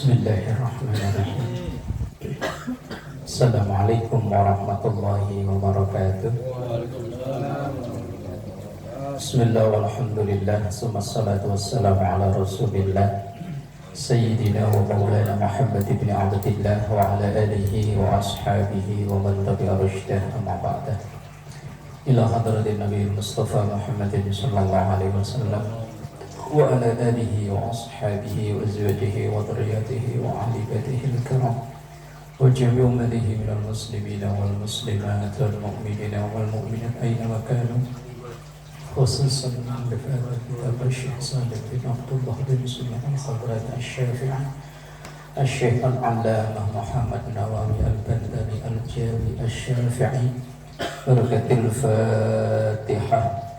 Bismillahirrahmanirrahim. Assalamualaikum warahmatullahi wabarakatuh. Bismillah walhamdulillah, summa salatu wassalamu ala rasulillah Sayyidina wa maulana Muhammad ibn Abdillah wa ala alihi wa ashabihi wa man tabi'a rushdah, amma ba'dah. Ila hadratin Nabi Mustafa Muhammadin sallallahu alaihi wasallam wa ala alihi wa ashabihi wa azwajihi wa dhurriyyatihi wa ahli baitihi al-kiram wa jami'i ummatihi minal muslimina wal muslimat wal mu'minina wal mu'minat aina ma kanu, khususan bi fadil Syekh Salih bin Abdullah bin Sulaiman Khadrat Asy-Syafi'i Asy-Syaikh Al-'Allamah Muhammad Nawawi Al-Bandari Al-Jawi Asy-Syafi'i. Barakatul Fatihah.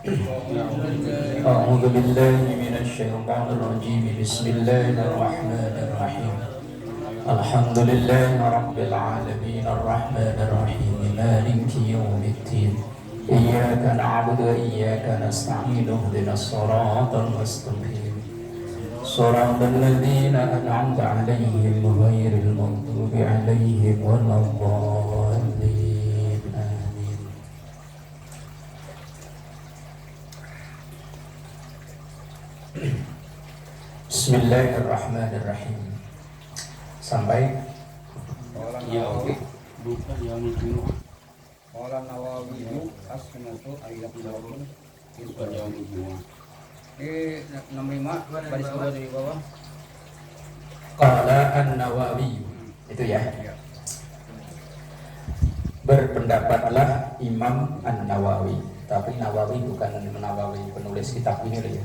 A'udzu billahi minasy syaithanir rajim. Bismillahirrahmanirrahim. Alhamdulillahi rabbil alamin arrahmanir rahim maliki yaumiddin. Iyyaka na'budu wa iyyaka nasta'in. Ihdinas siratal mustaqim. Shiratal ladzina an'amta 'alaihim ghairil maghdubi 'alaihim waladdallin. Bismillahirrahmanirrahim. Sampai Nawawi bukan yang itu. Orang Nawawi asnatu ayat Nawawi bukan yang itu. 65 baris bawah di bawah. Qala an-Nawawi. Itu ya. Berpendapatlah Imam An-Nawawi. Tapi Nawawi bukan Nawawi penulis kitab ini ya.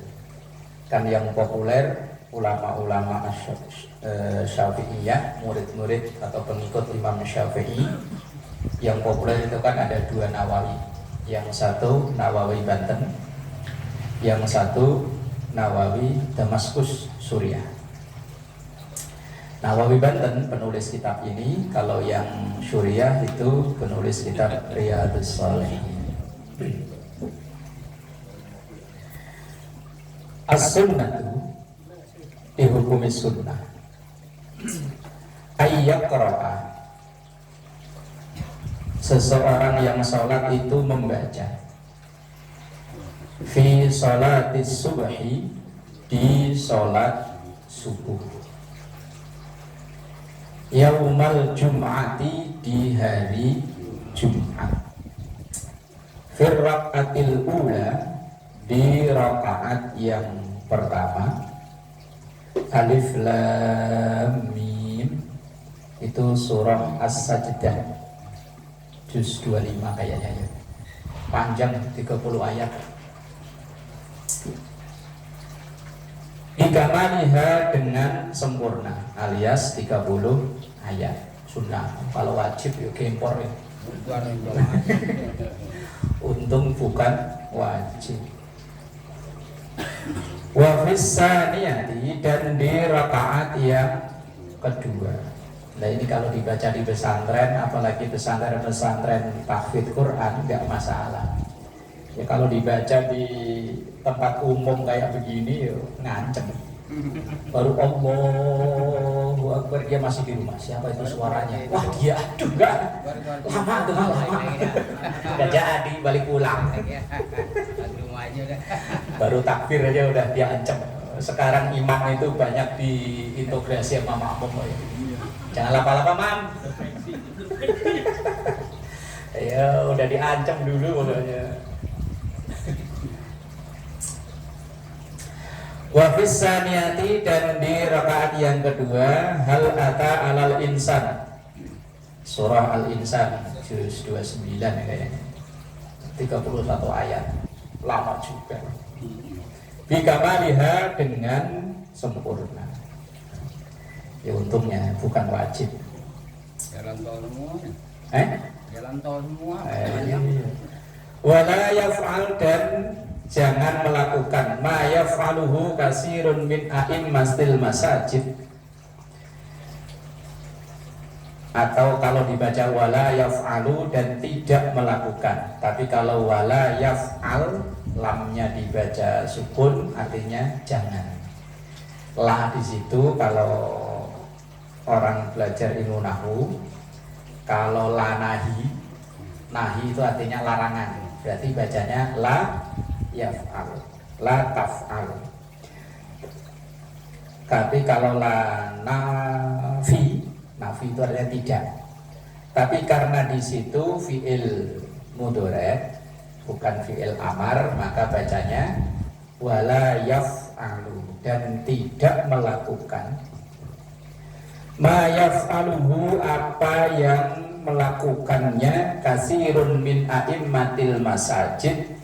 Kan yang populer ulama-ulama Syafi'iyah, murid-murid atau pengikut Imam Syafi'i, yang populer itu kan ada dua Nawawi. Yang satu Nawawi Banten, yang satu Nawawi Damaskus, Suriah. Nawawi Banten penulis kitab ini, kalau yang Suriah itu penulis kitab Riyadhus Shalihin. As-sunnatu dihukumi sunnah ayyaqra'a, seseorang yang sholat itu membaca fi sholatis subhi, di sholat subuh, yaumal jum'ati, di hari Jumat, fir raqatil ula, di rakaat yang pertama, alif lam mim, itu surah As-Sajdah juz 25 kayaknya ya. Panjang 30 ayat. Bikamaliha, dengan sempurna, alias 30 ayat. Sunnah, kalau wajib yuk kempor ya. Untung bukan wajib. Wa fissaniyati, dan di rakaat yang kedua. Nah ini kalau dibaca di pesantren, apalagi pesantren tahfidz Quran, nggak masalah. Ya kalau dibaca di tempat umum kayak begini, ya ngancem. Baru Allahu Akbar, dia masih di rumah. Siapa itu suaranya? Wah dia, aduh enggak. Lama tuh, lama. Udah jadi, balik pulang. Baru takbir aja udah dia ancam. Sekarang imam itu banyak diintegrasi sama makmum. Jangan lapa-lapa mam. Ya udah diancam dulu pokoknya. Wa fissaniyati, dan di rakaat yang kedua, hal ata alal insan, surah Al-Insan juz 29 ya kayaknya, 31 ayat, lama juga. Bikamaliha, dengan sempurna. Ya untungnya bukan wajib. Jalan tol semua. Jalan tol semua. Wala yaf'al, dan jangan melakukan ma yaf'aluhu kasirun min a'immatil masajid, atau kalau dibaca wala yaf'alu, dan tidak melakukan. Tapi kalau wala yaf'al, lamnya dibaca sukun, artinya jangan. La di situ kalau orang belajar ilmu nahwu, kalau la nahi, nahi itu artinya larangan, berarti bacanya la yaf'al, la taf'al. Tapi kalau la nafi, nafi itu artinya tidak. Tapi karena di situ fi'il mudhari' bukan fi'il amar, maka bacanya wala yaf'alu, dan tidak melakukan ma yaf'aluhu, apa yang melakukannya kasirun min a'immatil masajid,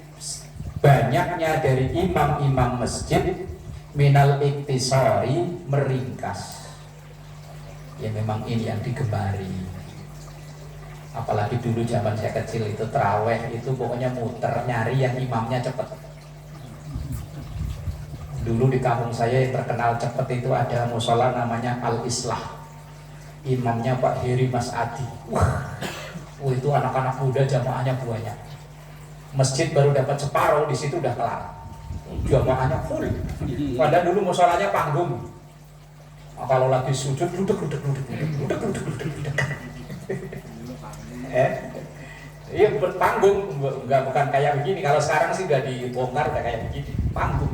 banyaknya dari imam-imam masjid, minal iktisari, meringkas. Ya memang ini yang digemari. Apalagi dulu zaman saya kecil itu taraweh itu pokoknya muter nyari yang imamnya cepet. Dulu di kampung saya yang terkenal cepet itu ada musola namanya Al-Islah. Imamnya Pak Heri Mas Adi. Wah, itu anak-anak muda jamaahnya banyak. Masjid baru dapat separuh, di situ udah kelar. Jamaahnya full. Padahal dulu musolanya panggung. Nah, kalau lagi sujud duduk. Iya berpanggung, bukan kayak begini. Kalau sekarang sih udah dibongkar udah kayak begini, panggung.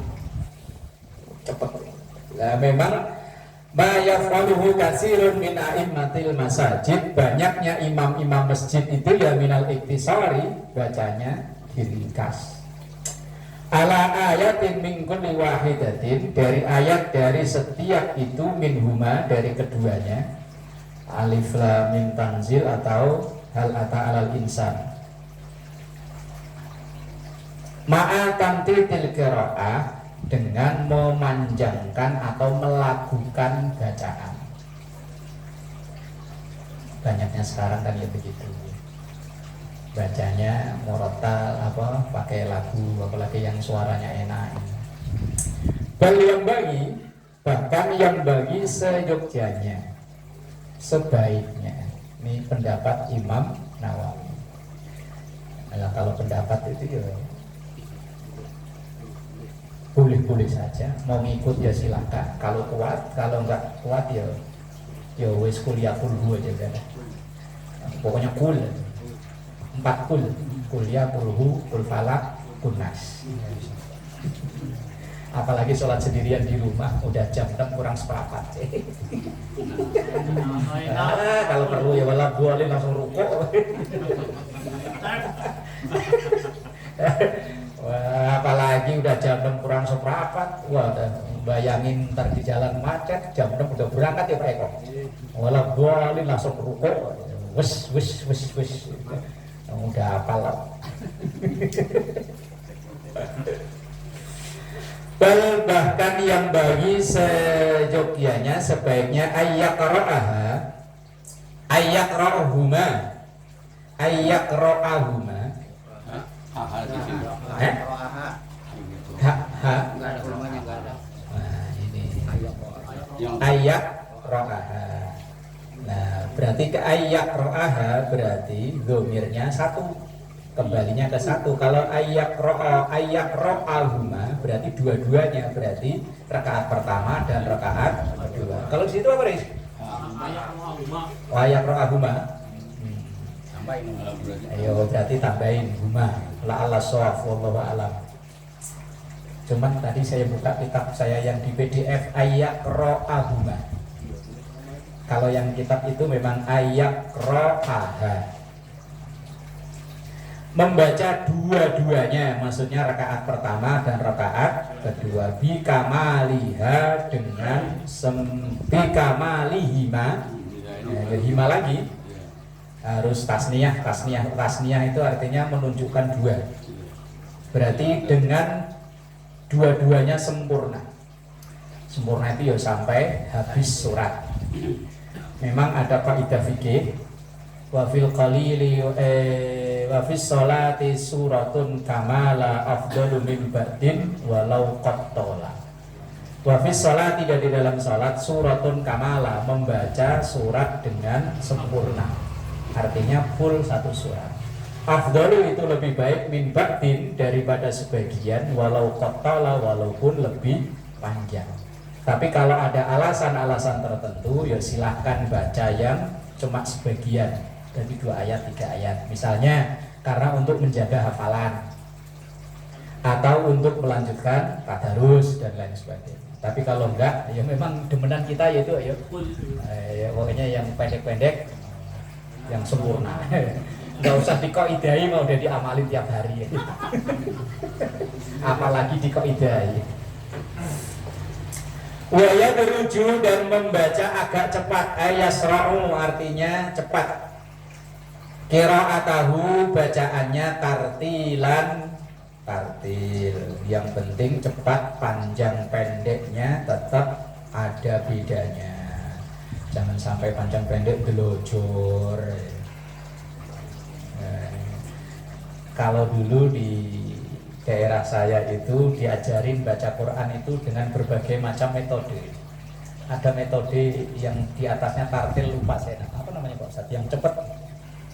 Cepet. Nah, memang ma yaf'aluhu katsirun min a'immatil masajid, banyaknya imam-imam masjid itu ya minal iktisari, bacanya diringkas. Ala ayatin min kulli wahidatin, dari ayat dari setiap itu, minhuma dari keduanya, alif lam mim tanzil atau hal ata alal insan. Ma'a tamtitil qiraah, dengan memanjangkan atau melakukan bacaan. Banyaknya sekarang kan ya begitu, bacanya murattal apa pakai lagu, apalagi yang suaranya enak. Bal yang bagi, bahkan yang bagi seyogyanya, sebaiknya. Ini pendapat Imam Nawawi. Nah, kalau pendapat itu ya boleh-boleh saja, mau ngikut ya silakan. Kalau kuat, kalau nggak kuat ya wes kuliah kulhu aja kan. Pokoknya kul, 4 kul, kuliah kulhu, kul falak, kunas. Apalagi sholat sendirian di rumah udah jam 6 kurang seperempat. Kalau perlu ya wala boleh langsung rukuk. Wah, apalagi udah jam 6 kurang seperempat, wah bayangin ntar di jalan macet, jam 6 udah berangkat ya Pak Eko. Walau boleh langsung rukuk, wes, udah hafal lah. Bahkan yang bagi sejogianya sebaiknya ayyaqra'ahuma. Enggak ada rumahnya, enggak ada. Nah, ini ayak ro'aha. Nah, berarti ke ayak ro'aha berarti domirnya satu, kembalinya ke satu. Kalau ayak ro'ahuma berarti dua-duanya, berarti rakaat pertama dan rakaat kedua. Kalau di situ apa Riz? Ayak ro'ahuma. Ayo berarti tambahin huma la'alla shawaf wallahu a'lam. Cuman tadi saya buka kitab saya yang di PDF ayyaqra'ahuma. Kalau yang kitab itu memang ayyaqra'aha. Membaca dua-duanya, maksudnya rakaat pertama dan rakaat kedua, bi kamaliha, dengan bi kamalihima. Hima lagi harus tasniyah itu artinya menunjukkan dua, berarti dengan dua-duanya sempurna itu ya sampai habis surat. Memang ada kaidah fikih, wa fil qalili wa fis sholati suratun kamala afdalu min ba'din walau qattala. Wa fis sholati, di dalam salat, suratun kamala, membaca surat dengan sempurna, artinya full satu surat. Afdalu itu lebih baik, min ba'din daripada sebagian, walau qattala, walaupun lebih panjang. Tapi kalau ada alasan-alasan tertentu, ya silahkan baca yang cuma sebagian dari 2 ayat, 3 ayat. Misalnya karena untuk menjaga hafalan atau untuk melanjutkan tadarus dan lain sebagainya. Tapi kalau enggak, ya memang demenan kita yaitu ya pokoknya yang pendek-pendek, yang sempurna. Enggak usah dikoidai, mau udah diamalin tiap hari. Apalagi dikoidai. Waya beruju dan membaca agak cepat. Ayasra'u artinya cepat. Qira'atahu bacaannya tartilan, tartil. Yang penting cepat, panjang pendeknya tetap ada bedanya. Jangan sampai panjang pendek delojor. Kalau dulu di daerah saya itu diajarin baca Quran itu dengan berbagai macam metode. Ada metode yang di atasnya tartil, lupa saya apa namanya Pak Ustadz, yang cepat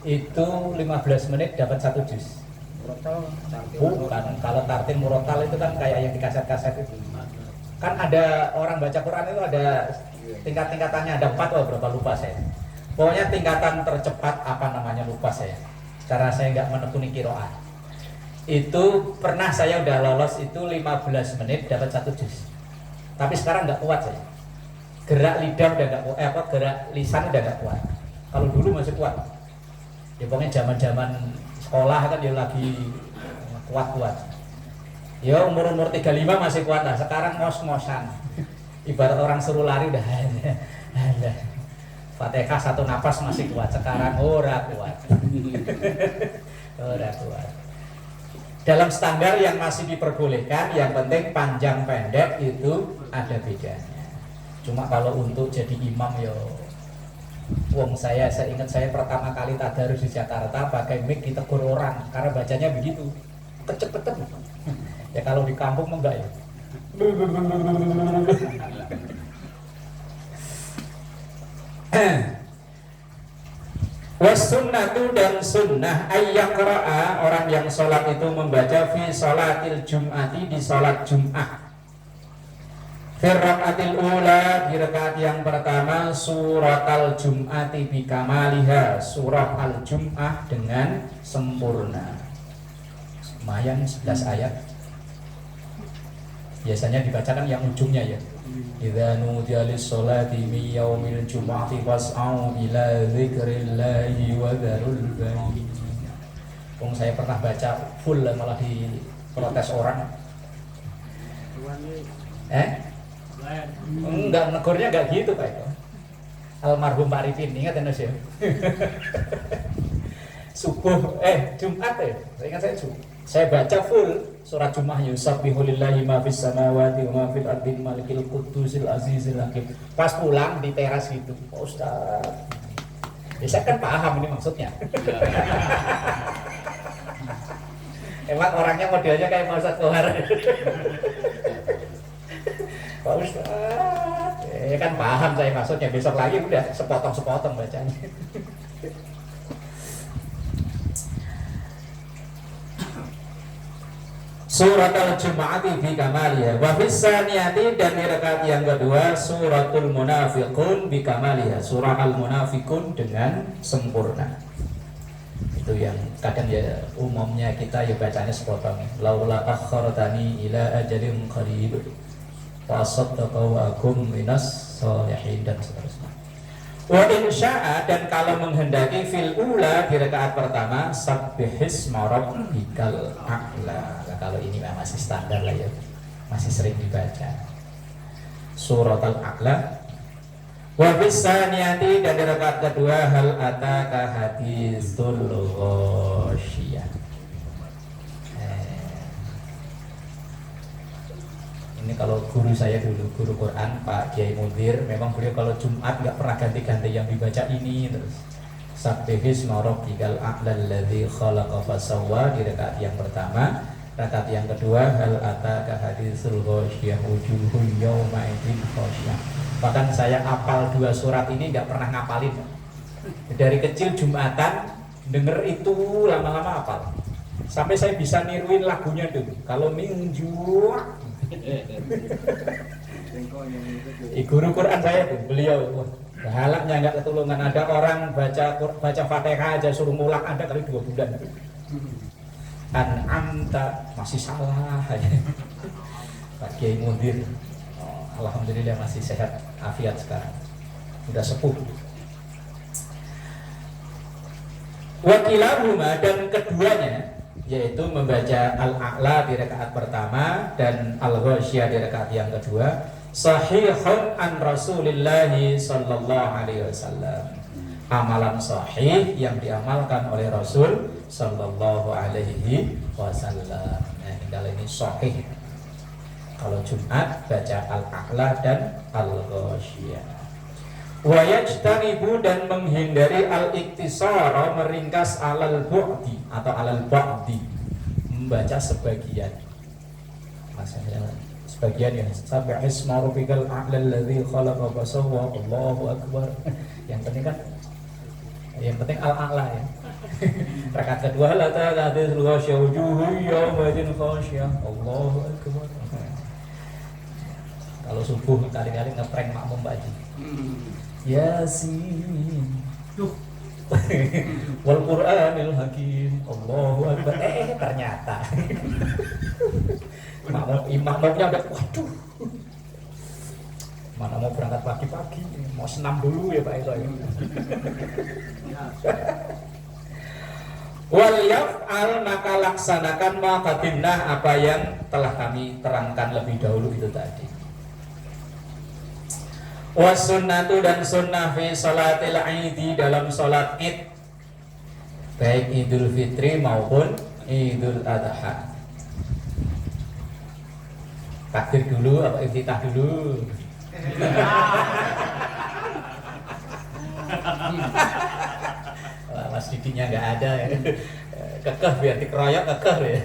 itu 15 menit dapat 1 juz. Bukan, kalau tartil murotal itu kan kayak yang di kaset-kaset itu. Kan ada orang baca Quran itu ada tingkat-tingkatannya, ada 4 atau berapa lupa saya. Pokoknya tingkatan tercepat apa namanya lupa saya. Karena saya nggak menekuni qiraah. Itu pernah saya udah lolos itu 15 menit dapat 1 juz. Tapi sekarang nggak kuat saya. Gerak lidah udah nggak kuat, gerak lisan udah nggak kuat. Kalau dulu masih kuat. Ya pokoknya zaman-zaman sekolah kan dia lagi kuat-kuat. Ya umur-umur 35 masih kuat lah. Sekarang ngos-ngosan. Ibarat orang suruh lari udah ada. Fatihah 1 napas masih kuat. Sekarang ora kuat. Ora kuat. Dalam standar yang masih diperbolehkan, yang penting panjang pendek itu ada bedanya. Cuma kalau untuk jadi imam ya, wong saya ingat saya pertama kali tadarus di Jakarta pakai mic ditegur orang karena bacanya begitu, kecep-kecep. Ya kalau di kampung enggak ya. Wasunnatu dan sunnah ayyaqra'a, orang yang sholat itu membaca fi sholatil jum'ati, di sholat jum'ah. Fi rakaatil ula, di rakaat yang pertama, suratal jum'ati bikamaliha, surah al-jum'ah dengan sempurna. Lumayan 11 ayat. Biasanya dibacakan yang ujungnya ya. Idza nudiya lis-sholati min yaumil jumu'ati fas'au ila dzikrillahi wa dzarul bai'. Wong saya pernah baca full malah diprotes orang. Enggak, negornya enggak gitu Pak itu. Almarhum Pak Arifin, ingat ya sih. Subuh Jumat ya. Saya ingat saya baca full surat Jum'ah, yusabbihu lillahi ma fis samawati wa ma fil ardi malikil qudusil azizil hakim. Pas pulang di teras gitu, Pak Ustaz. Ya, saya kan paham ini maksudnya. Emang orangnya modelnya kayak Pak Ustaz Kohar. Pak Ustaz, ya kan paham saya maksudnya. Besok lagi udah sepotong-sepotong bacanya. Surat al-Jum'ati fi kamaliha wa fis saniyati, dan di rakaat yang kedua suratul munafiqun bi kamaliha, surah al-munafiqun dengan sempurna. Itu yang kadang ya umumnya kita ya bacanya sepotong. Laula akhartani ila ajalin qarib wa saddaqa wa akum minas sholihin, dan seterusnya. Wa insya'a, dan kalau menghendaki fil ula, di rakaat pertama sabbihisma rabbikal a'la. Kalau ini masih standar lah ya, masih sering dibaca surat al-a'la. Wa fis saniyati, dan di rakaat kedua hal ataka haditsul ghasyiyah. Ini kalau guru saya dulu, guru Quran Pak Kiai Mudir, memang beliau kalau Jumat nggak pernah ganti-ganti yang dibaca ini terus. Sabbihisma rabbikal a'la alladzi khalaqa fasawwa, di rakaat yang pertama. Rakaat yang kedua hal ataka haditsul ghasyiyah wujuhun yawma idzin khasyiyah. Bahkan saya hafal 2 surat ini nggak pernah ngapalin. Dari kecil Jumatan denger itu lama-lama hafal. Sampai saya bisa niruin lagunya dulu. Kalau minggu Guru Quran saya tuh, beliau halaknya nggak ketulungan. Ada orang baca Fatihah aja suruh mulak ada kali 2 bulan. An'amta masih salah aja. Pak Kiai Mudir, alhamdulillah masih sehat afiat sekarang, udah sepuh. Wakilahuma, dan keduanya yaitu membaca Al-A'la di rakaat pertama dan Al-Ghasyiyah di rakaat yang kedua, sahihun an Rasulillah sallallahu alaihi wasallam, amalan sahih yang diamalkan oleh Rasul sallallahu alaihi wasallam. Nah, kalau ini sahih. Kalau Jumat baca Al-A'la dan Al-Ghasyiyah. Wa yajtanibu, dan menghindari al-iktisara, meringkas alal bu'di atau alal ba'di, membaca sebagian. Maksudnya sebagian ya, sabbihisma rabbikal a'la alladzi khalaqa fasawwa, Allahu akbar. Yang penting Al-A'la ya. Rakaat kedua la ta'dil ghasyiyah wujuhun yawma idin khasyiyah, Allahu akbar. Kalau subuh kali-kali ngeprank makmum Pak Haji. Yasin wal Qur'anil Hakim, Allahu akbar. Ternyata imamnya udah waduh. Mana mau berangkat pagi-pagi, mau senam dulu ya Pak Eko ya. Wal yaf'al, maka laksanakan ma qadimnah, apa yang telah kami terangkan lebih dahulu itu tadi. Wasunnatu, dan sunnah fi salatil aidi, dalam salat id, baik Idul Fitri maupun Idul Adha. Takbir dulu apa iftitah dulu? Mas Didiknya nggak ada ya. Kekeh biar dikeroyok, kekeh ya.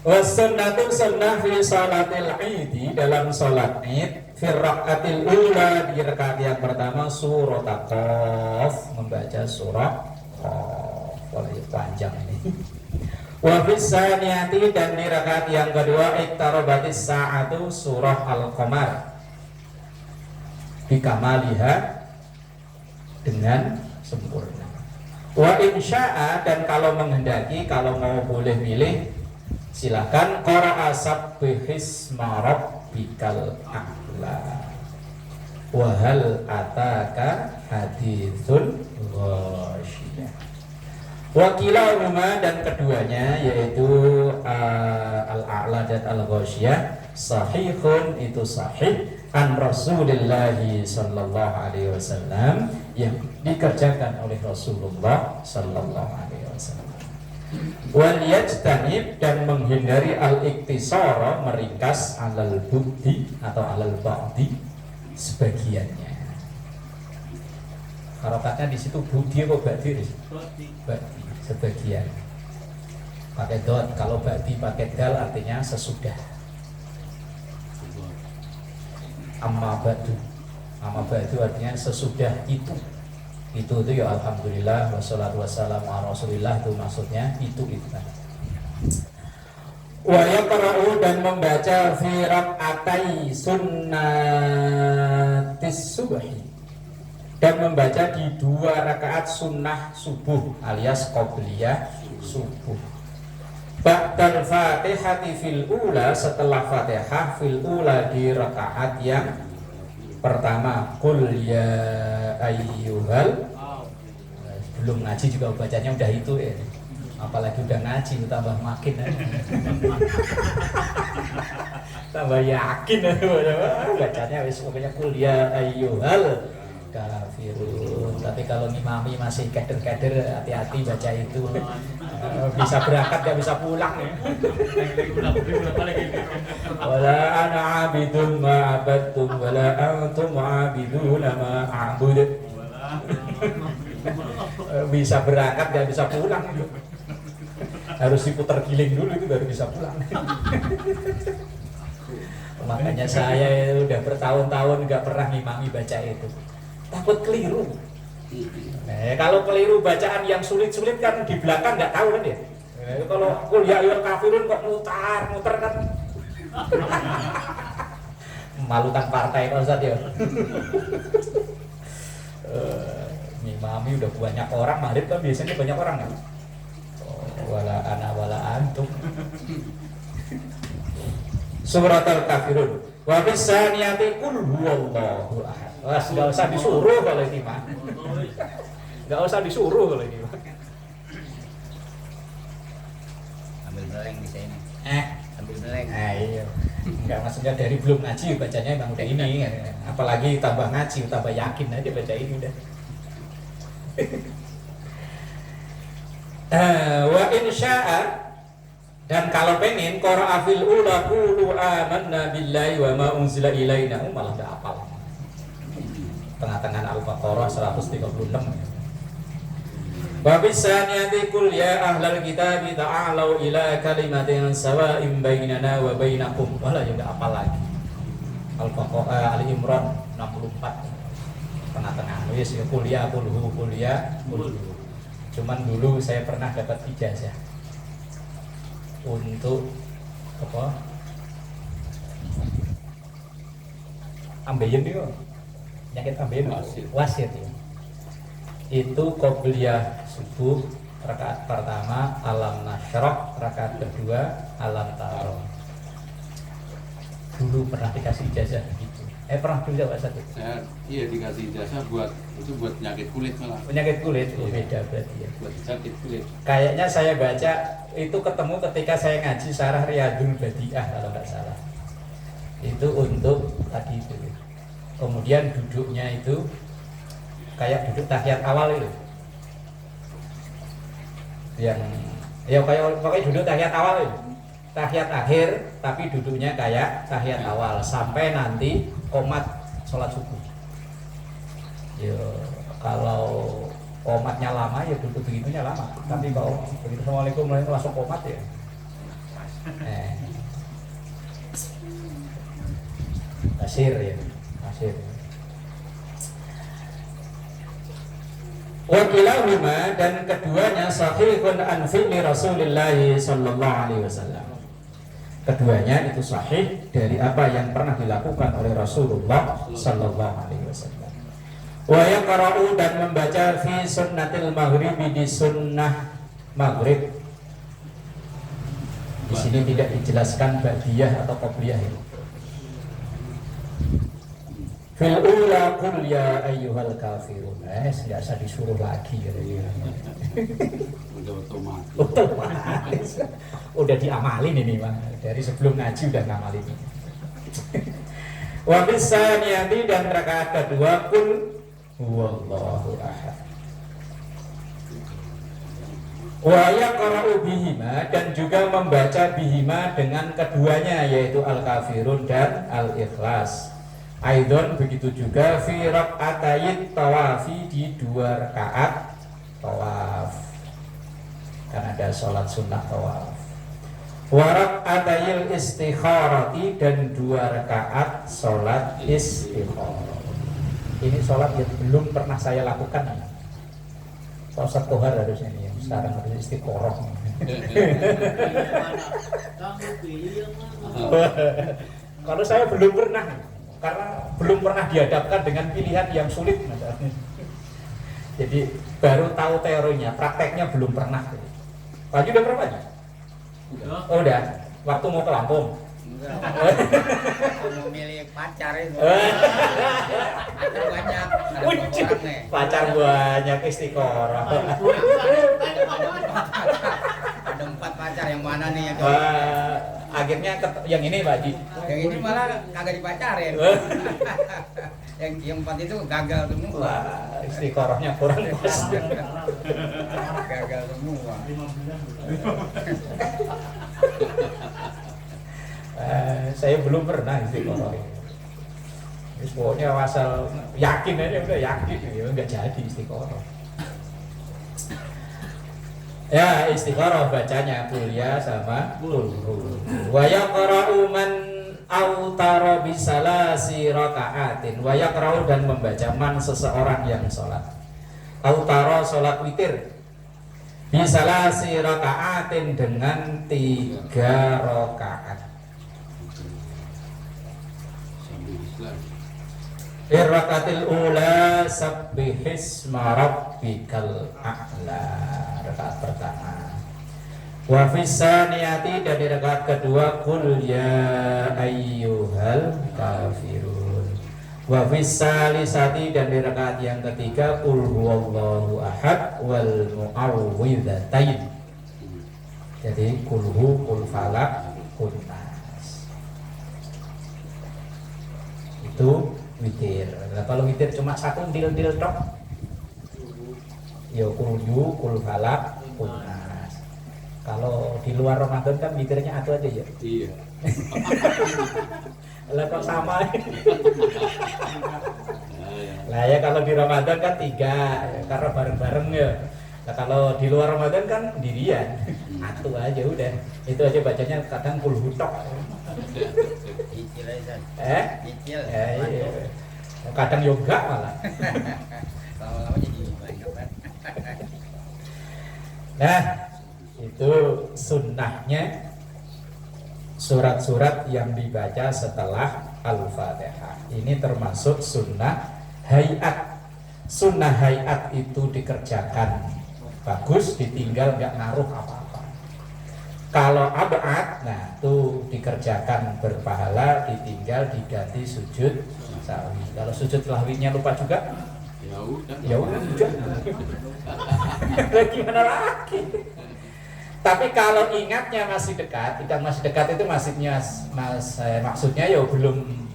Wasunnatu, sunnah fi salatil aidi, dalam salat id, fi rakaatil ula, di rakaat yang pertama surat Qaf, membaca surah Qaf. Walaupun panjang ini. Wa fi tsaniyati, dan di rakaat yang kedua iqtarabatis sa'atu, surah Al-Qamar, bikamaliha, dengan sempurna. Wa insya'a, dan kalau menghendaki, kalau mau boleh milih, silakan qara'a sabbihisma rabbikal a'la wa hal ataka haditsul ghasyiyah. Wa kilahuma, dan keduanya yaitu Al-A'la dan Al-Ghasyiyah sahihun, itu sahih an Rasulillah sallallahu alaihi wasallam, yang dikerjakan oleh Rasulullah sallallahu alaihi wasallam. Wal yajtanib, dan menghindari al-iktisara, meringkas alal budi atau alal ba'di, sebagiannya. Harokatnya di situ budi atau ba'di? Ba'di, sebagian. Pakai dot, kalau ba'di pakai dal artinya sesudah. Amma ba'du artinya sesudah itu. Itu ya alhamdulillah wassalatu wassalamu ala rasulillah, itu maksudnya itu kan. Wa yaqra'u, dan membaca fi rak'atai sunnatis subhi, dan membaca di 2 rakaat sunnah subuh alias qobliyah subuh. Ba'dal fatihati fil ula, setelah fatihah fil ula, di rakaat yang pertama. Qul ya ayyuhal, belum ngaji juga bacanya udah itu ya, apalagi udah ngaji tambah makin tambah yakin bacanya wis pokoknya qul ya ayyuhal kafirun. Tapi kalau ngimami masih kader-kader, hati-hati baca itu. Bisa berangkat gak bisa pulang ya. Wala ana abidun ma abadtum wala antum abiduna ma a'bud. Bisa berangkat gak bisa pulang itu. Harus diputar giling dulu itu baru bisa pulang. Makanya saya udah bertahun-tahun gak pernah ngimami baca itu. Takut keliru. Nah, kalau keliru bacaan yang sulit-sulit kan di belakang nggak tahu kan ya. Kalau kul ya ayyuhal kafirun kok muter kan. Malukan partai Pak Ustaz ya. Mami udah banyak orang, maghrib kan biasanya banyak orang kan. Wala ana wala antum. Surat Al-Kafirun. Wa bisaniyati qul huwallahu ahad. Enggak usah disuruh kalau ini mah. Enggak usah disuruh kalau ini mah. Ambil beleng di sini. Ambil beleng. Iya. Enggak, maksudnya dari belum ngaji bacanya emang udah ini. Apalagi tambah ngaji, tambah yakin aja baca ini udah. Wa insya'a, dan kalau pengen qara'a fil ula qulu amanna billahi wa ma unzila ilaina, malah enggak hafal. Tengah-tengah Al-Baqarah 136. Wa bisaniyati qul ya ahlal kitab ta'alu ila kalimatin sawa'in bainana wa bainakum, malah juga hafal lagi. Al-Baqarah Ali Imran 64. Tengah-tengah wis kuliah kuliah. Cuman dulu saya pernah dapat ijazah untuk apa? Ambeien itu. Penyakit ambeien wasit ya. Itu qobliyah subuh rakaat pertama alam nasyrah, rakaat kedua alam taro. Dulu pernah dikasih ijazah gitu. Pernah dulu Pak Satu? Iya dikasih ijazah buat penyakit kulit malah. Penyakit kulit, beda berarti ya. Buat sakit kulit. Kayaknya saya baca itu ketemu ketika saya ngaji Syarah Riyadul Badi'ah kalau nggak salah. Itu untuk tadi itu. Kemudian duduknya itu kayak duduk tahiyat awal itu. Yang ya kayak duduk tahiyat awal itu. Tahiyat akhir tapi duduknya kayak tahiyat awal sampai nanti qomat sholat subuh. Ya kalau qomatnya lama ya duduk begitunya lama. Tapi kalau begitu assalamualaikum langsung qomat ya. Kasir ya, kasir. Wa kilahuma, dan keduanya sahihun an fi'li Rasulillah sallallahu alaihi wasallam. Keduanya itu sahih dari apa yang pernah dilakukan oleh Rasulullah sallallahu alaihi wasallam. Wa yaqra'u, dan membaca fi sunnatil maghribi, di sunnah maghrib. Di sini tidak dijelaskan ba'diyah atau qabliyah itu. Fil ula qul ya ayyuhal kafirun. Enggak usah disuruh lagi katanya. Udah Otomatis. Udah diamalin ini Bang. Dari sebelum ngaji udah ngamalin. Wa bisaniyati, dan rakaat kedua qul huwallahu ahad. Wa yaqra'u bihima, dan juga membaca bihima dengan keduanya, yaitu Al-Kafirun dan Al-Ikhlas. Aidon begitu juga fi rak'atayit tawafi, di 2 rakaat tawaf. Kan ada sholat sunnah tawaf. Wa rak'atayil istikharati, dan 2 rakaat sholat istikharah. Ini sholat yang belum pernah saya lakukan. Pak Ustaz Kohar harusnya ini, sekarang harus istikharah. Kalau saya belum pernah, karena belum pernah dihadapkan dengan pilihan yang sulit. Jadi baru tahu teorinya, prakteknya belum pernah. Pak Haji udah pernah Pak Haji? Oh udah, waktu mau ke Lampung. Enggak. Mau milih pacar itu. Pacar banyak. Pacar banyak istiqoroh. Ada 4 pacar, yang mana nih yang akhirnya yang ini Pak Haji. Yang ini malah kagak dipacarin. Yang 4 itu gagal semua. Wah, istiqorohnya kurang pas. Gagal semua. Saya belum pernah istiqoroh. Terus pokoknya asal yakin aja, udah yakin ya nggak jadi istiqoroh. Ya istiqoroh bacanya kuliah sama kulhu. Wa yaqra'u man autara bisalasi raka'atin. Wa yaqra'u, dan membaca man seseorang yang sholat. Autara sholat witir. Bisalasi rakaatin dengan 3 rakaat. Sambil Islam. Rakatil ula sabbihisma rabbikal a'la, rakaat pertama. Wa fisaniyati, dan di rakaat kedua qul ya ayyuhal kafirun. Wa fisalisati, dan di rakaat yang ketiga qul huwallahu ahad wal mu'awwidzatain. Jadi qul hu, qul falaq, qul nas. Itu witir. Nah, kalau witir cuma satu dil tok, ya qul hu, qul falaq, qul nas. Kalau di luar Ramadan kan witirnya satu aja ya. Iya. Lah kok sama? Lah ya kalau di Ramadan kan 3 ya, karena bareng-bareng ya. Nah kalau di luar Ramadan kan dirian, satu aja udah. Itu aja bacanya kadang qul hu tok. Cicil aja. Cicil. Iya. Kadang yoga malah. Lama-lama jadi banyak kan. Nah, itu sunnahnya surat-surat yang dibaca setelah Al-Fatihah. Ini termasuk sunnah hayat. Sunnah hayat itu dikerjakan bagus, ditinggal nggak ngaruh apa-apa. Kalau abad, nah itu dikerjakan berpahala, ditinggal diganti sujud sahwi. Kalau sujud sahwinya lupa juga, ya udah. Gimana lagi? Tapi kalau ingatnya masih dekat, tidak masih dekat itu maksudnya ya belum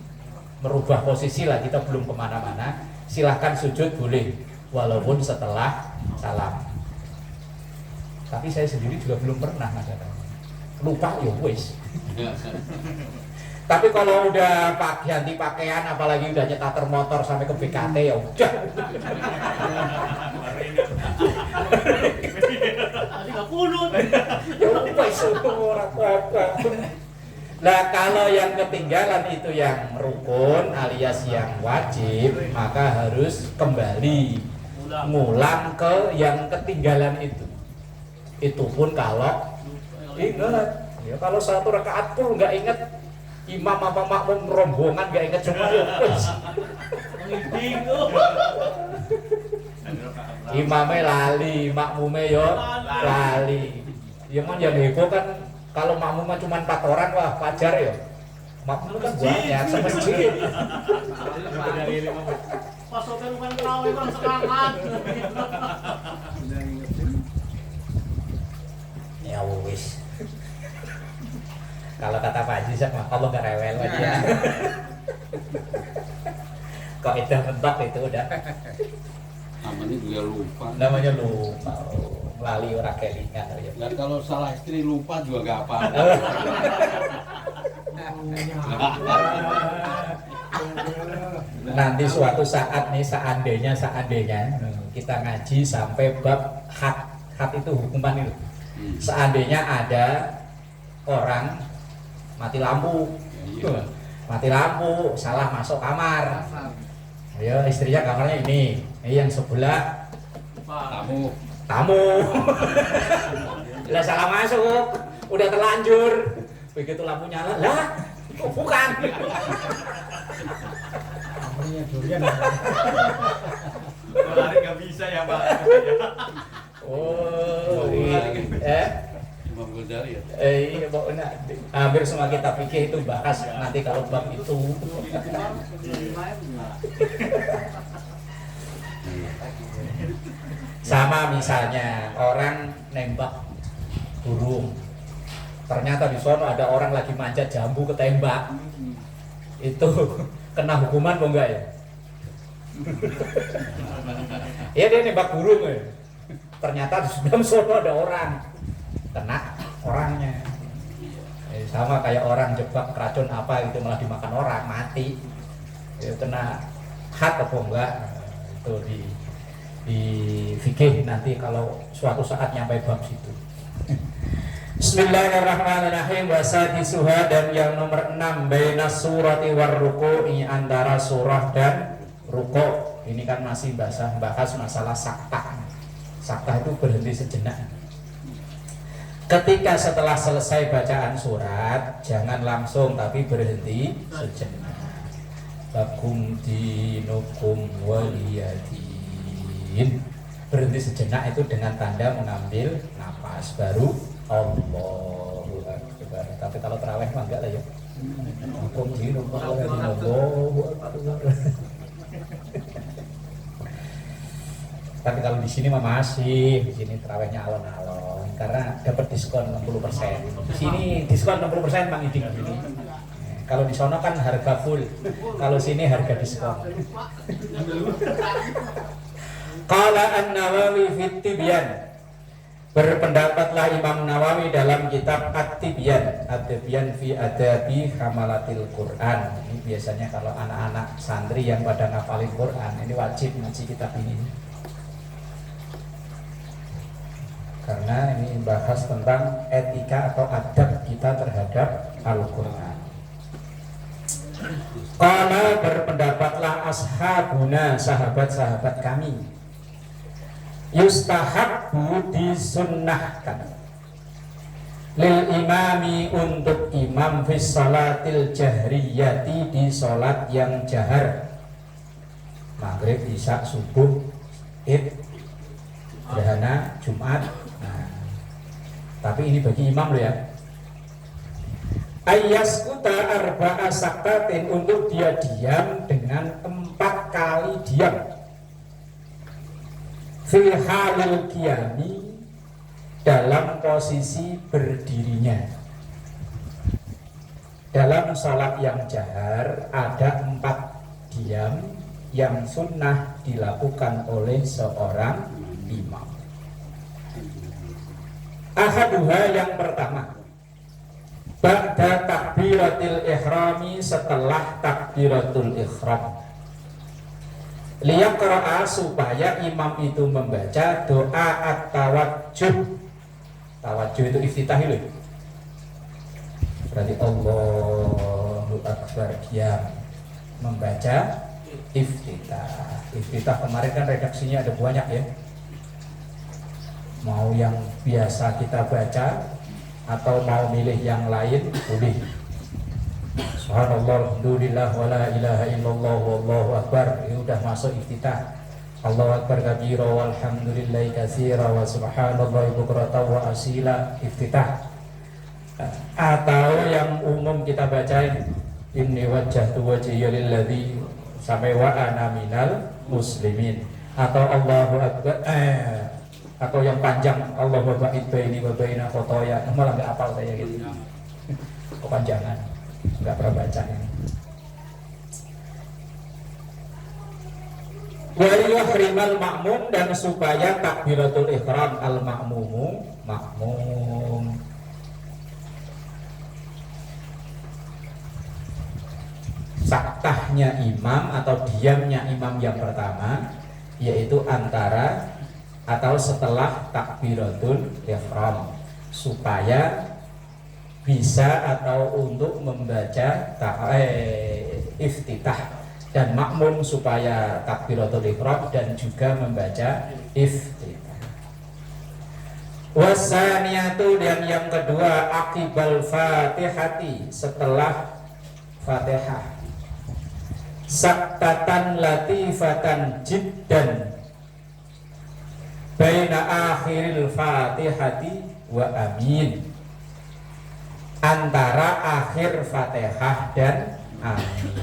merubah posisi lah, kita belum kemana-mana. Silahkan sujud boleh, walaupun setelah salam. Tapi saya sendiri juga belum pernah lupa ya wes. Tapi kalau udah ganti pakaian, apalagi udah nyetater motor sampai ke BKT ya udah. Nah kalau yang ketinggalan itu yang rukun alias yang wajib, maka harus kembali ngulang ke yang ketinggalan itu. Itu pun kalau ingat, ya kalau satu rakaat pun nggak ingat, imam apa makmum rombongan nggak ingat semua ya wes. Imamnya lali, makmumnya yo lali. Ya kan yang heboh kan kalau makmumnya cuma 4 orang, wah wajar ya. Makmum kan banyak semesjid. Pasukan bukan kau itu sekarang. Ya wis. Kalau kata Pak Haji mah Allah gak rewel aja. Kok itu mentok itu udah. Namanya juga lupa. Namanya lupa. Lali ora kelingan ya. Dan kalau salah istri lupa juga gak apa-apa. Nanti suatu saat nih seandainya kita ngaji sampai bab had itu hukuman itu. Seandainya ada orang mati lampu, salah masuk kamar. Ayo istrinya kamarnya ini yang sebelah tamu. Lah salah masuk, udah terlanjur. Begitu lampu nyala, lah bukan. Kamarnya durian. Lari nggak bisa ya Pak. Oh, Imam Ghazali ya. Iya, pokoknya hampir semua kita pikir itu bahas nanti kalau bab itu. Sama misalnya orang nembak burung, ternyata di sana ada orang lagi manjat jambu ketembak, itu kena hukuman kok enggak ya? Iya dia nembak burung ya. Ternyata di sebelah sana ada orang, kena orangnya. Sama kayak orang jebak racun apa gitu malah dimakan orang mati, itu kena had apa enggak? Itu di fikih nanti kalau suatu saat nyampe bab situ. Bismillahirrahmanirrahim. Wasadisuha, dan yang nomor 6 baina surati war ruku'i, antara surah dan ruku'. Ini kan masih bahas masalah saktah. Saktah itu berhenti sejenak. Ketika setelah selesai bacaan surat, jangan langsung tapi berhenti sejenak. Lakum dinukum waliyadin. Berhenti sejenak itu dengan tanda mengambil napas, baru Allahu Akbar. Tapi kalau tarawih mah enggak lah ya. Lakum dinukum waliyadin, Allahu Akbar. Tapi kalau di sini mah masih, di sini tarawihnya alon-alon karena dapat diskon 60%. Di sini diskon 60% Mang Iding di sini. Kalau di sono kan harga full, kalau sini harga diskon. Qala An-Nawawi fit Tibyan. Berpendapatlah Imam Nawawi dalam kitab At-Tibyan, At-Tibyan fi Adabi Hamalatil Quran. Ini biasanya kalau anak-anak santri yang pada ngafalin Quran, ini wajib ngaji kitab ini. Karena ini bahas tentang etika atau adab kita terhadap Al-Quran. Qala berpendapatlah ashabuna, sahabat-sahabat kami, yustahabbu disunnahkan lil imami untuk imam fi salatil jahriyati di salat yang jahar, maghrib, isya, subuh, id, gerhana, Jumat. Nah, tapi ini bagi imam loh ya. Ayyaskuta arba'a saktatin, untuk dia diam dengan 4 kali diam. Fi halil qiyami, dalam posisi berdirinya. Dalam salat yang jahar ada 4 diam yang sunnah dilakukan oleh seorang imam. Ahaduha, yang pertama, ba'da takbiratil ihrami, setelah takbiratul ihram, liyaqra'a, supaya imam itu membaca doa at-tawajjuh. Tawajjuh itu iftitah itu. Berarti Allahu Akbar, dia membaca iftitah. Iftitah kemarin kan redaksinya ada banyak ya. Mau yang biasa kita baca atau mau milih yang lain boleh. Subhanallah, alhamdulillah, wala ilaha illallah, wallahu akbar, ini udah masuk iftitah. Allahu akbar kabira walhamdulillahi katsira wa subhanallahi bukratan wa asila, iftitah. Atau yang umum kita bacain, inni wajjahtu wajhiya lilladzi sampai wa ana minal muslimin, atau Allahu akbar, atau yang panjang Allahu ba'id baini wa baina khotoya, malah nggak hafal saya gitu. Kepanjangan, nggak pernah baca ini. Wa yuhrimal ma'mum, dan supaya takbiratul ihram al ma'mumu, makmum saktahnya imam atau diamnya imam yang pertama, yaitu antara atau setelah takbiratul ihram, supaya bisa atau untuk membaca iftitah, dan makmum supaya takbiratul ihram dan juga membaca iftitah. Wasaniyatu, dan yang kedua, akibal fatihati, setelah fatihah, saktatan latifatan jiddan baina akhiril fatihati wa amin, antara akhir fatihah dan amin.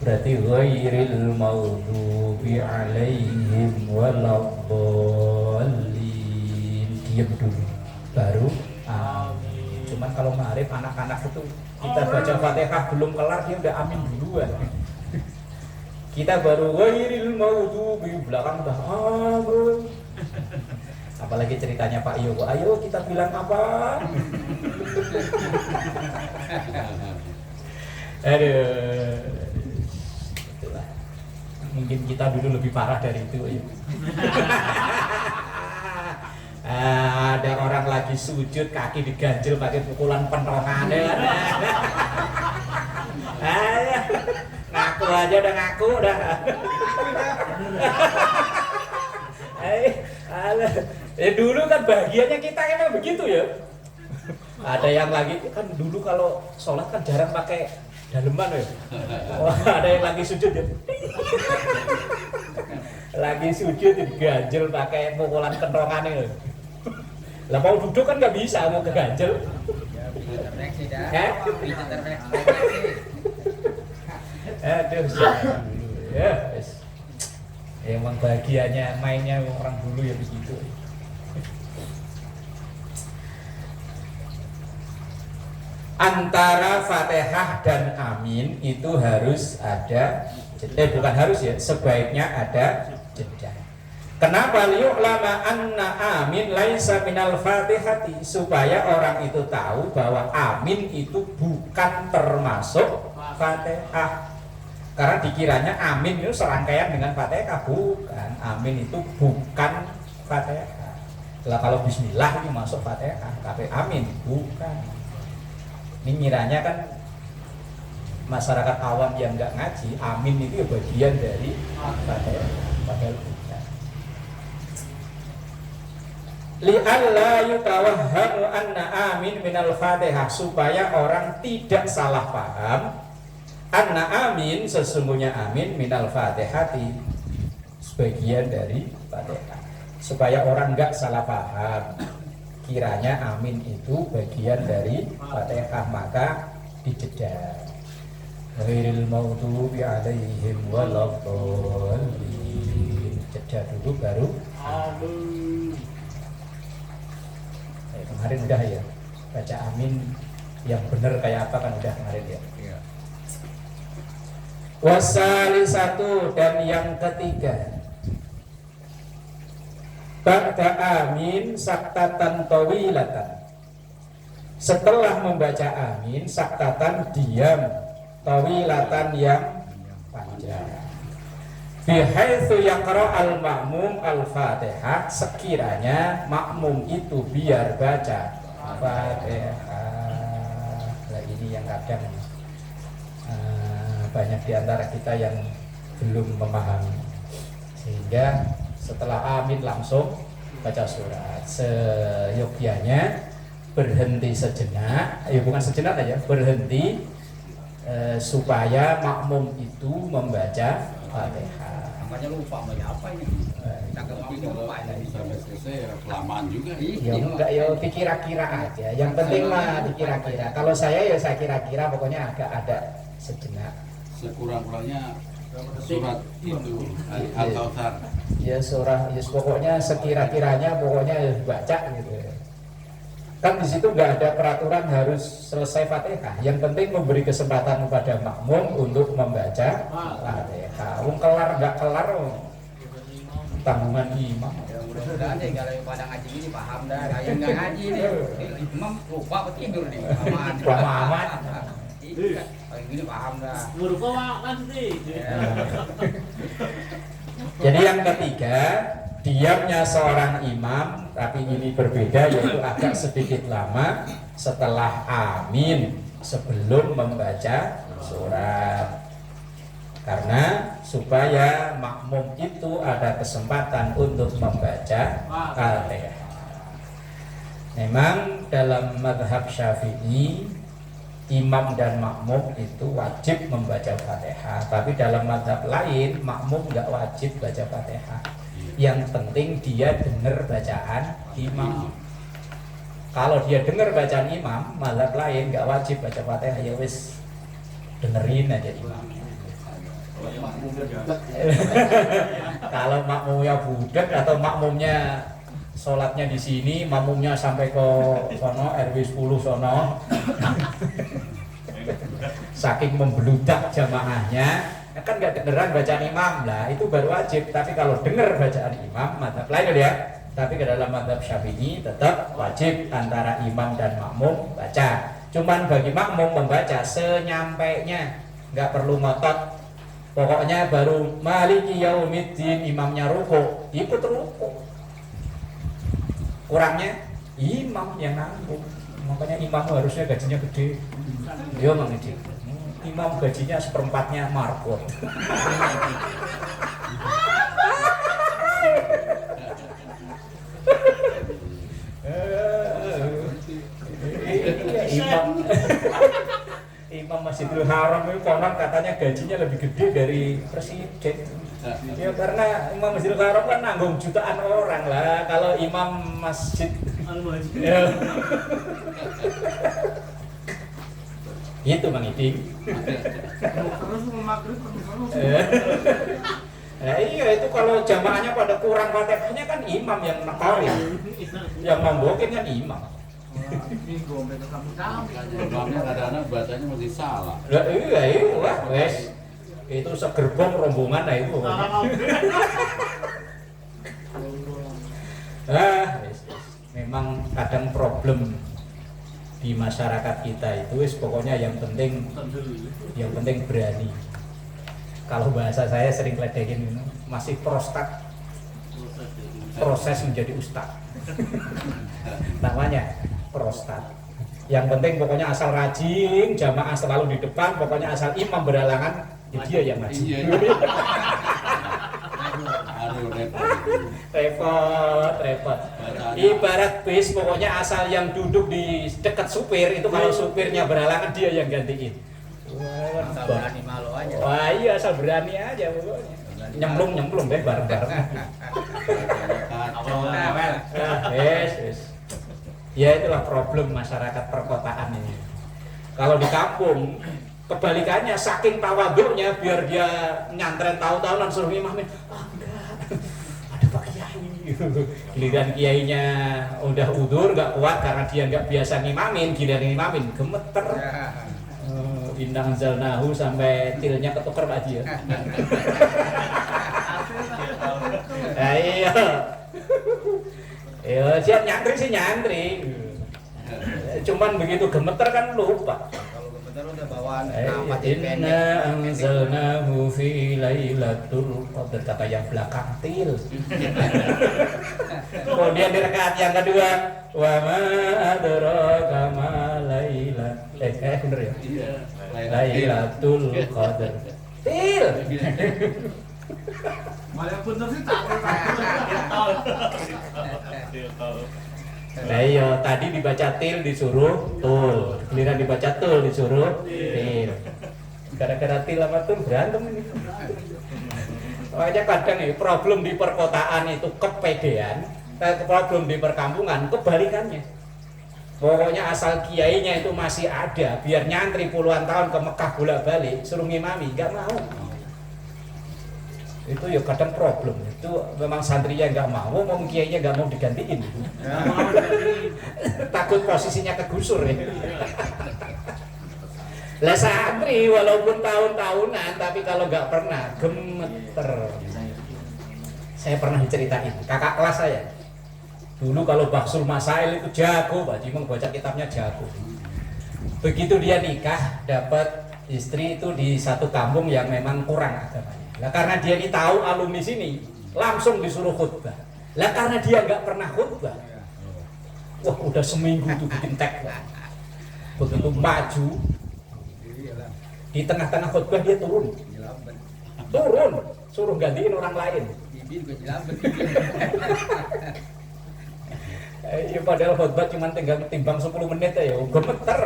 Berarti ghairil maghdubi alaihim waladdallin, diam dulu baru amin. Cuman kalau maghrib anak-anak itu kita baca fatihah belum kelar dia udah amin duluan. Kita baru ghairil maghdubi, belakang udah amin. Apalagi ceritanya Pak Iyo, ayo kita bilang apa? Aduh, itulah. Mungkin kita dulu lebih parah dari itu ya. Ada orang lagi sujud, kaki diganjel pakai pukulan pentongan ya. Ngaku aja, udah ngaku udah. Dulu kan bahagianya kita emang begitu ya. Ada yang lagi kan dulu kalau sholat kan jarang pakai daleman ya. Wah, ada yang lagi sujud ya. Lagi sujud diganjel pakai pukulan kentongan ya. Lah mau duduk kan nggak bisa, mau keganjel. Terdeteksi dah. Bisa terdeteksi. Aduh, ya, emang bahagianya mainnya orang dulu ya begitu. Antara Fatihah dan Amin itu harus ada, bukan harus ya, sebaiknya ada jeda. Kenapa liyu'lama anna amin laisa minal fatihati, supaya orang itu tahu bahwa amin itu bukan termasuk Fatihah. Karena dikiranya amin itu serangkaian dengan Fatihah, bukan. Amin itu bukan Fatihah. Lah kalau bismillah itu masuk Fatihah, tapi amin bukan. Ini ngiranya kan masyarakat awam yang nggak ngaji, amin itu bagian dari Fatihah. Padahal bukan. Li'alla yutawahhamu anna amin minal Fatihah, supaya orang tidak salah paham anna amin, sesungguhnya amin minal Fatihati, sebagian dari Fatihah. Supaya orang enggak salah paham, kiranya amin itu bagian dari Fatihah, maka dijeda. Ghairil maghdubi alaihim waladdallin. Jeda dulu baru amin. Kemarin udah ya, baca amin yang benar kayak apa kan udah kemarin ya. Wasalisatu, dan yang ketiga, ba'da amin saktatan tawilatan. Setelah membaca amin, saktatan diam, tawilatan yang panjang. Bihaitsu yaqra al-ma'mum al-Fatihah, sekiranya makmum itu biar baca Fatihah. Nah, ini yang kadang banyak di antara kita yang belum memahami, sehingga setelah amin langsung baca surat. Seyogyanya berhenti sejenak, bukan sejenak aja, berhenti supaya makmum itu membaca Fatihah. Namanya lupa mau apa ini? Cakap ini lupa ini. Sampai selesai kelamaan juga. Ya enggak, ya dikira-kira aja. Yang penting mah dikira-kira. Kalau saya ya saya kira-kira, pokoknya agak ada sejenak. Sekurang-kurangnya surat itu Al-Kautsar. Ya surah, ya pokoknya sekira-kiranya, pokoknya ya baca gitu. Kan di situ nggak ada peraturan harus selesai Fatihah. Yang penting memberi kesempatan kepada makmum untuk membaca Fatihah. Wong kelar nggak kelar, tanggungan imam. Ya mudah-mudahan deh kalau yang pada ngaji ini paham dah. Kayak nggak ngaji nih, imam lupa apa tidur nih. Aman. Iya, kalau gini paham dah. Muruko kan sih. Jadi yang ketiga, diamnya seorang imam, tapi ini berbeda, yaitu agak sedikit lama setelah amin sebelum membaca surat. Karena supaya makmum itu ada kesempatan untuk membaca Fatihah. Memang dalam mazhab Syafi'i, imam dan makmum itu wajib membaca Fatihah, tapi dalam mazhab lain makmum nggak wajib baca Fatihah. Yang penting dia dengar bacaan imam. Kalau dia dengar bacaan imam, mazhab lain nggak wajib baca Fatihah, ya wis dengerin aja imam. Kalau makmumnya budak atau makmumnya sholatnya di sini, makmumnya sampai ke sono RW 10 sono, saking membeludak jamaahnya, kan nggak dengeran bacaan imam lah, itu baru wajib. Tapi kalau dengar bacaan imam, mazhab lain ya. Tapi ke dalam mazhab Syafi'i tetap wajib antara imam dan makmum baca. Cuman bagi makmum membaca senyampainya, nggak perlu ngotot. Pokoknya baru maliki yaumiddin imamnya ruku, ikut ruku. Kurangnya imam yang nanggung. Makanya imam harusnya gajinya gede. Dia mengecil. Imam gajinya seperempatnya marbot. Imam Masjidil Haram itu konon katanya gajinya lebih gede dari presiden. Ya karena Imam Masjidil Haram kan nanggung jutaan orang lah. Kalau imam masjid ya. Gitu Bang Idik. Terus maghrib terus. Nah iya itu kalau jamaahnya pada kurang Fatihahnya kan imam yang nekarin. Yang nombokin kan imam. Minggu sampai kamu tahu. Imamnya kadang-kadang bacanya masih salah. Lah iya lah wes. Itu segerbong rombongan lah itu. Wes. Memang kadang problem di masyarakat kita itu wes pokoknya yang penting berani. Kalau bahasa saya sering ledekin masih proses menjadi ustaz. Namanya prostat. Yang penting pokoknya asal rajin, jamaah selalu di depan, pokoknya asal imam berhalangan, ya dia yang maju. Iya. Aduh Repot. Ibarat bis, pokoknya asal yang duduk di dekat supir itu kalau supirnya berhalangan dia yang gantiin. Asal berani malu aja. Wah iya asal berani aja pokoknya. Nyemplung deh bareng-bareng. Yes. Ya itulah problem masyarakat perkotaan ini. Kalau di kampung kebalikannya saking tawaduknya biar dia nyantren tahu-tahunan suruh imamin. Enggak. Ada Pak Kiai. Giliran kiainya udah udur nggak kuat karena dia nggak biasa ngimamin, giliran ngimamin gemeter. Indang zalnahu sampai tilnya ketuker Pak Haji ya. Iya. Ya, siap nyantri. Cuman begitu gemeter kan lupa. Kalau gemeter udah bawaan namatin pendek. Inna anzalnahu fi lailatul qadar kata yang belakang til. Kemudian di rakaat yang kedua wa ma adraka ma lailah. Bener ya? Iya. Lailatul qadar. Til. Malah bener sih tak. Nah iya tadi dibaca til disuruh tul, giliran dibaca tul disuruh til. Gara-gara til sama tul berantem ini. Makanya kadang nih problem di perkotaan itu kepedean, problem di perkampungan kebalikannya. Pokoknya asal kiainya itu masih ada, biar nyantri puluhan tahun ke Mekah bolak-balik suruh ngimami, nggak mau. Itu ya kadang problem. Itu memang santrinya nggak mau kiainya nggak mau digantiin. Takut posisinya kegusur ya. Lah santri walaupun tahun-tahunan tapi kalau nggak pernah gemeter. Saya pernah diceritain kakak kelas saya. Dulu kalau Baksul Masail itu jago, Pak Jimong baca kitabnya jago. Begitu dia nikah dapat istri itu di satu kampung yang memang kurang agamanya. Lah karena dia ini tahu alumni sini, langsung disuruh khutbah. Lah karena dia nggak pernah khutbah, wah udah seminggu tuh bikin tag. Begitu maju, di tengah-tengah khutbah dia turun, suruh gantiin orang lain. Bibir gue jelambet. Ya padahal khutbah cuma timbang 10 menit ya, gemeter.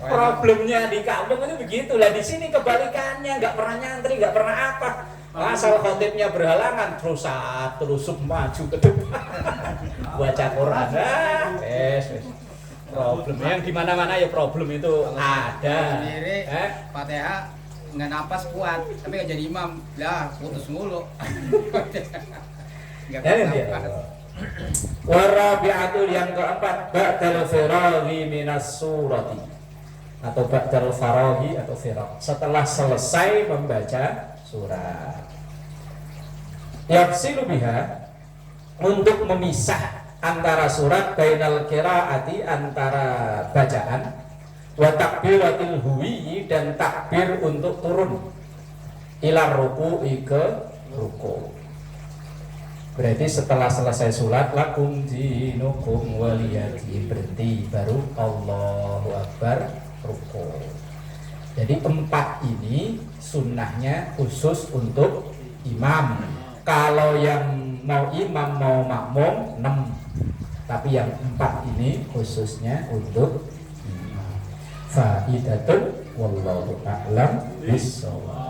Problemnya di kampung itu begitulah. Di sini kebalikannya, nggak pernah nyantri, nggak pernah apa. Asal khotibnya berhalangan terus maju ke depan. Baca Quran. Problem yang di mana-mana ya problem itu ada. Sendiri Fatihah nggak napas kuat, tapi nggak jadi imam. Lah putus mulu. Nggak napas. Warabi'atul yang keempat ba'dal firaghi minas surati atau ba'dal faraghi atau firagh setelah selesai membaca surat. Yafsilu biha untuk memisah antara surat bainal qiraati antara bacaan wa takbiratil huwi dan takbir untuk turun ila ruku'i ke ruku'. Berarti setelah selesai sholat lakum dinukum waliyati berhenti baru Allahu Akbar ruku. Jadi tempat ini sunnahnya khusus untuk imam. Kalau yang mau imam mau makmum 6, tapi yang 4 ini khususnya untuk imam. Faidatun wallahu a'lam bissawab.